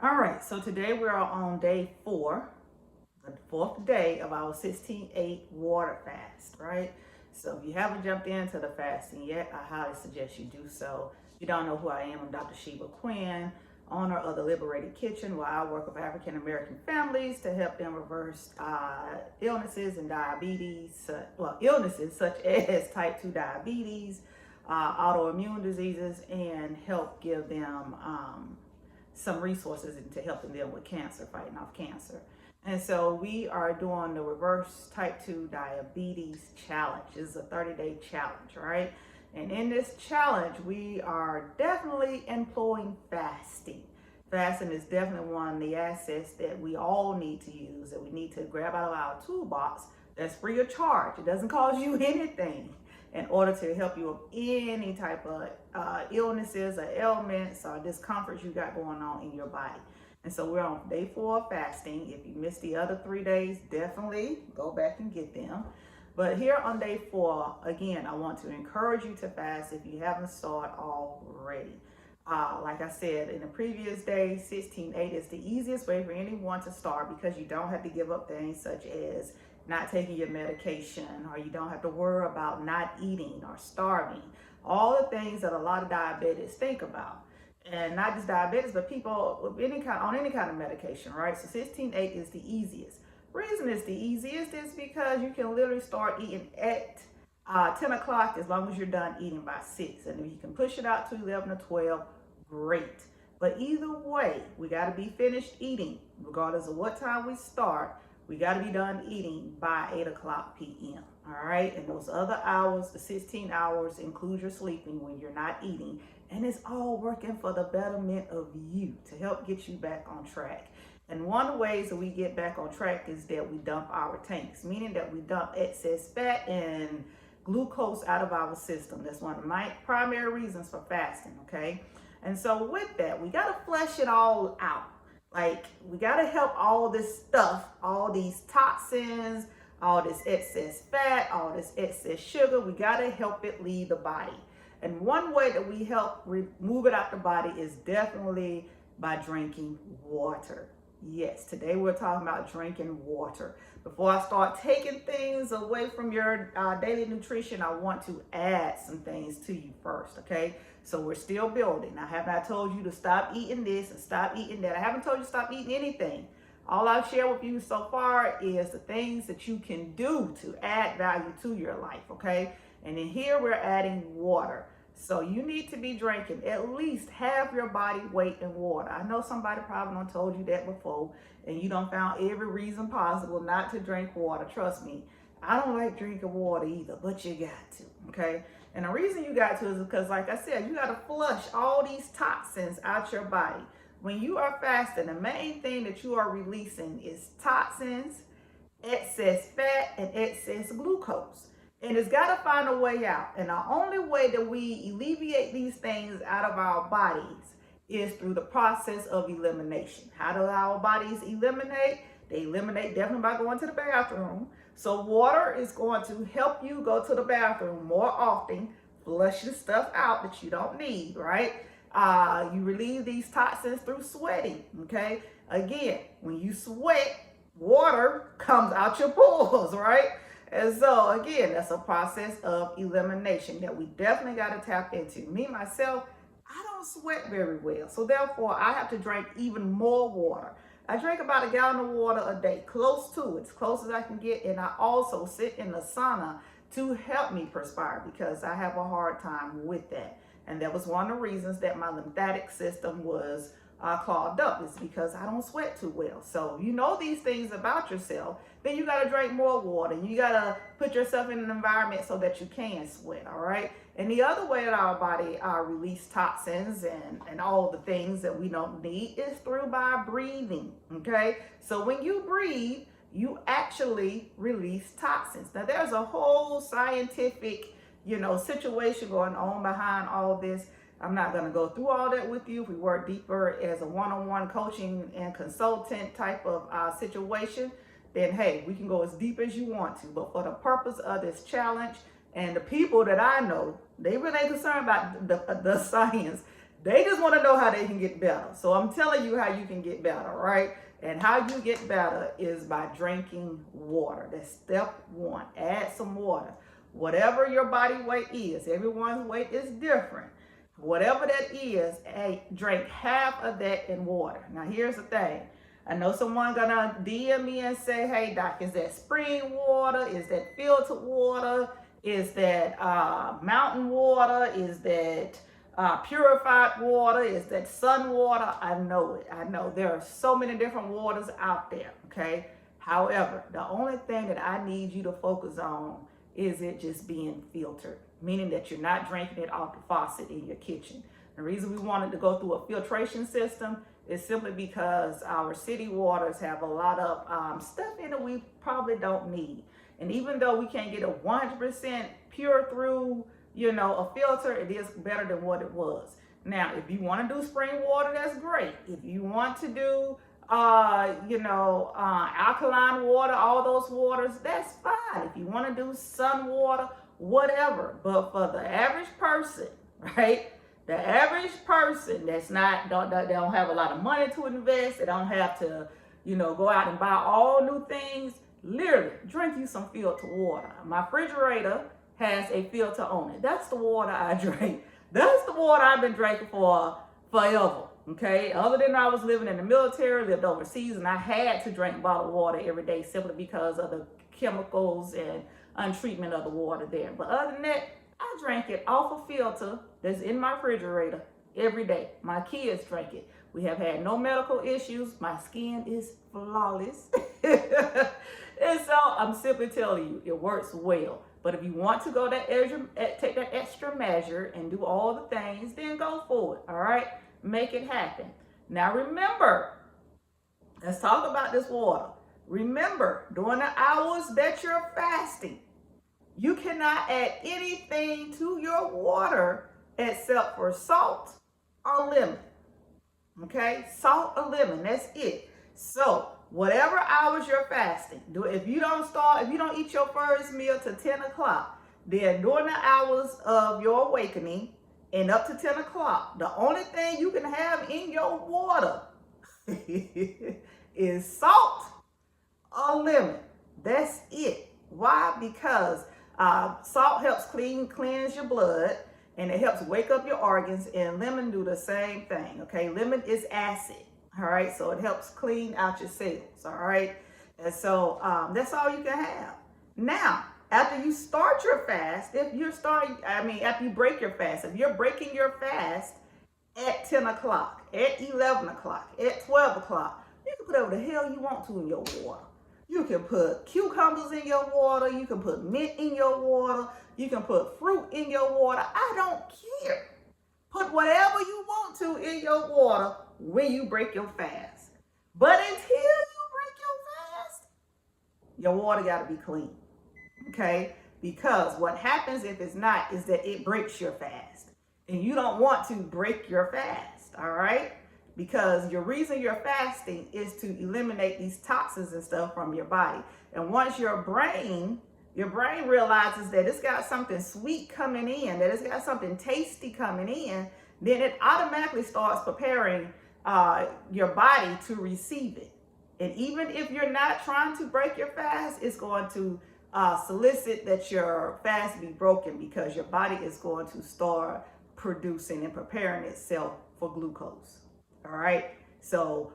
All right, so today we are on day 4, the fourth day of our 16-8 water fast, right? So if you haven't jumped into the fasting yet, I highly suggest you do so. If you don't know who I am, I'm Dr. Sheba Quinn, owner of the Liberated Kitchen, where I work with African American families to help them reverse illnesses and diabetes, illnesses such as type 2 diabetes, autoimmune diseases, and help give them some resources into helping them with cancer, fighting off cancer. And so we are doing the reverse type 2 diabetes challenge. This is a 30-day challenge, right? And in this challenge, we are definitely employing fasting. Fasting is definitely one of the assets that we all need to use, that we need to grab out of our toolbox that's free of charge. It doesn't cost you anything in order to help you with any type of illnesses or ailments or discomforts you got going on in your body. And so we're on day 4 of fasting. If you missed the other 3 days, definitely go back and get them. But here on day 4, again, I want to encourage you to fast if you haven't started already. Like I said in the previous day, 16-8 is the easiest way for anyone to start because you don't have to give up things such as not taking your medication, or you don't have to worry about not eating or starving. All the things that a lot of diabetics think about. And not just diabetics, but people with any kind of medication, right? So 16-8 is the easiest. Reason it's the easiest is because you can literally start eating at 10 o'clock as long as you're done eating by 6. And if you can push it out to 11 or 12, great. But either way, we got to be finished eating, regardless of what time we start. We got to be done eating by 8 o'clock p.m. All right. And those other hours, the 16 hours, include your sleeping when you're not eating. And it's all working for the betterment of you to help get you back on track. And one of the ways that we get back on track is that we dump our tanks, meaning that we dump excess fat and glucose out of our system. That's one of my primary reasons for fasting. Okay. And so with that, we got to flush it all out. Like, we got to help all this stuff, all these toxins, all this excess fat, all this excess sugar. We got to help it leave the body. And one way that we help remove it out the body is definitely by drinking water. Yes, today we're talking about drinking water. Before I start taking things away from your daily nutrition, I want to add some things to you first, okay? So we're still building. I have not told you to stop eating this and stop eating that. I haven't told you to stop eating anything. All I've shared with you so far is the things that you can do to add value to your life, okay? And then here we're adding water. So you need to be drinking at least half your body weight in water. I know somebody probably done told you that before, and you done found every reason possible not to drink water. Trust me, I don't like drinking water either, but you got to, okay? And the reason you got to is because, like I said, you got to flush all these toxins out your body. When you are fasting, the main thing that you are releasing is toxins, excess fat, and excess glucose. And it's got to find a way out. And the only way that we alleviate these things out of our bodies is through the process of elimination. How do our bodies eliminate? They eliminate definitely by going to the bathroom. So water is going to help you go to the bathroom more often, flush the stuff out that you don't need, right? You relieve these toxins through sweating, okay? Again, when you sweat, water comes out your pores, right? And so, again, that's a process of elimination that we definitely got to tap into. Me, myself, I don't sweat very well. So, therefore, I have to drink even more water. I drink about 1 gallon of water a day, close to it, as close as I can get. And I also sit in the sauna to help me perspire because I have a hard time with that. And that was one of the reasons that my lymphatic system was clogged up, is because I don't sweat too well. So you know these things about yourself, then you got to drink more water. You got to put yourself in an environment so that you can sweat, all right? And the other way that our body release toxins and all the things that we don't need is through by breathing, okay? So when you breathe, you actually release toxins. Now there's a whole scientific, situation going on behind all this. I'm not going to go through all that with you. If we work deeper as a one-on-one coaching and consultant type of situation, then hey, we can go as deep as you want to. But for the purpose of this challenge, and the people that I know, they really ain't concerned about the science. They just want to know how they can get better. So I'm telling you how you can get better, right? And how you get better is by drinking water. That's step one. Add some water. Whatever your body weight is, everyone's weight is different. Whatever that is, drink half of that in water. Now here's the thing. I know someone gonna DM me and say, hey doc, is that spring water? Is that filtered water? Is that mountain water? Is that purified water? Is that sun water? I know it. I know there are so many different waters out there, okay? However, the only thing that I need you to focus on is it just being filtered, meaning that you're not drinking it off the faucet in your kitchen. The reason we wanted to go through a filtration system is simply because our city waters have a lot of stuff in it we probably don't need. And even though we can't get a 100% pure through, a filter, it is better than what it was. Now, if you want to do spring water, that's great. If you want to do, alkaline water, all those waters, that's fine. If you want to do sun water, whatever. But for the average person, right? The average person that's they don't have a lot of money to invest. They don't have to, go out and buy all new things. Literally, drink you some filtered water. My refrigerator has a filter on it. That's the water I drink. That's the water I've been drinking for forever. Okay. Other than I was living in the military, lived overseas, and I had to drink bottled water every day simply because of the chemicals and untreatment of the water there. But other than that, I drank it off a filter that's in my refrigerator every day. My kids drink it. We have had no medical issues. My skin is flawless. And so I'm simply telling you, it works well. But if you want to go take that extra measure and do all the things, then go for it. All right? Make it happen. Now remember, let's talk about this water. Remember, during the hours that you're fasting, you cannot add anything to your water except for salt or lemon. Okay? Salt or lemon, that's it. So, whatever hours you're fasting, if you don't eat your first meal till 10 o'clock, then during the hours of your awakening and up to 10 o'clock, the only thing you can have in your water is salt or lemon. That's it. Why? Because salt helps cleanse your blood, and it helps wake up your organs, and lemon do the same thing, okay? Lemon is acid, all right? So it helps clean out your cells, all right? And so that's all you can have. Now, after you start your fast, after you break your fast, if you're breaking your fast at 10 o'clock, at 11 o'clock, at 12 o'clock, you can put whatever the hell you want to in your water. You can put cucumbers in your water. You can put mint in your water. You can put fruit in your water. I don't care. Put whatever you want to in your water when you break your fast. But until you break your fast, your water got to be clean. Okay? Because what happens if it's not is that it breaks your fast. And you don't want to break your fast. All right? Because your reason you're fasting is to eliminate these toxins and stuff from your body. And once your brain realizes that it's got something sweet coming in, that it's got something tasty coming in, then it automatically starts preparing your body to receive it. And even if you're not trying to break your fast, it's going to solicit that your fast be broken, because your body is going to start producing and preparing itself for glucose. All right. So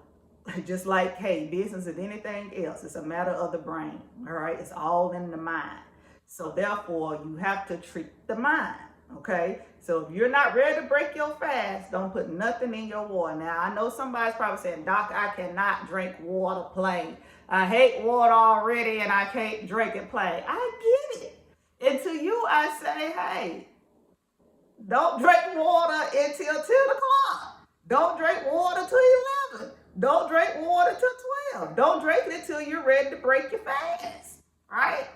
just like, hey, business is anything else. It's a matter of the brain. All right. It's all in the mind. So therefore, you have to treat the mind. Okay. So if you're not ready to break your fast, don't put nothing in your water. Now, I know somebody's probably saying, Doc, I cannot drink water plain. I hate water already and I can't drink it plain. I get it. And to you, I say, hey, don't drink water until 10 o'clock. Don't drink water till 11. Don't drink water till 12. Don't drink it until you're ready to break your fast, right?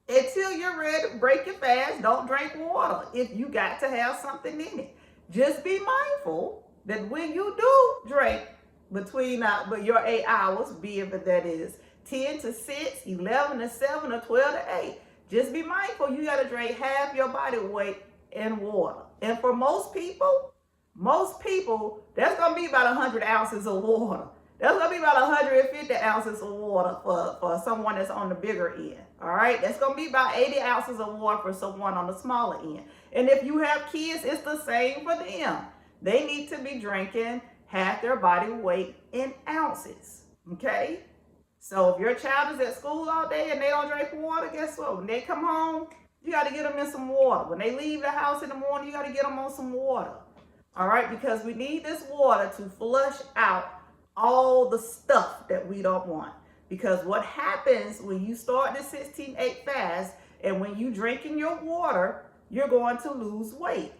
Until you're ready to break your fast, don't drink water if you got to have something in it. Just be mindful that when you do drink between your 8 hours, be it that is 10 to 6, 11 to 7, or 12 to 8, just be mindful you got to drink half your body weight in water. And for most people, most people, that's going to be about 100 ounces of water. That's going to be about 150 ounces of water for someone that's on the bigger end. All right. That's going to be about 80 ounces of water for someone on the smaller end. And if you have kids, it's the same for them. They need to be drinking half their body weight in ounces. Okay. So if your child is at school all day and they don't drink water, guess what? When they come home, you got to get them in some water. When they leave the house in the morning, you got to get them on some water. All right. Because we need this water to flush out all the stuff that we don't want. Because what happens when you start the 16-8 fast and when you drinking your water, you're going to lose weight.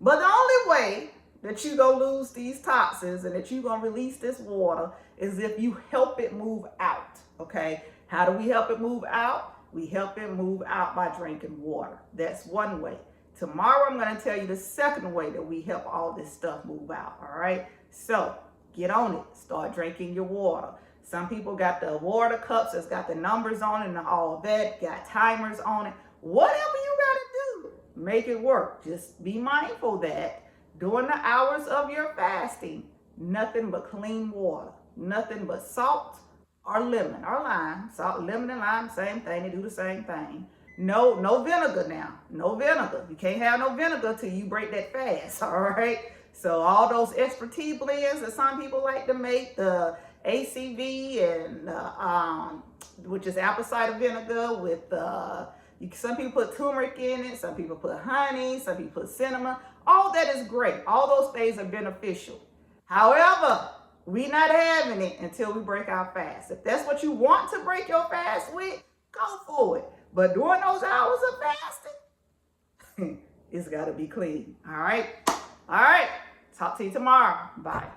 But the only way that you're going to lose these toxins and that you're going to release this water is if you help it move out. Okay. How do we help it move out? We help it move out by drinking water. That's one way. Tomorrow, I'm going to tell you the second way that we help all this stuff move out. All right. So get on it. Start drinking your water. Some people got the water cups that's got the numbers on it and all that, got timers on it. Whatever you got to do, make it work. Just be mindful that during the hours of your fasting, nothing but clean water, nothing but salt or lemon or lime. Salt, lemon, and lime, same thing. They do the same thing. No vinegar now. No vinegar. You can't have no vinegar till you break that fast, all right? So all those extra tea blends that some people like to make, the ACV and which is apple cider vinegar with some people put turmeric in it, some people put honey, some people put cinnamon. All that is great. All those things are beneficial. However, we not having it until we break our fast. If that's what you want to break your fast with, go for it. But during those hours of fasting, it's got to be clean. All right. All right. Talk to you tomorrow. Bye.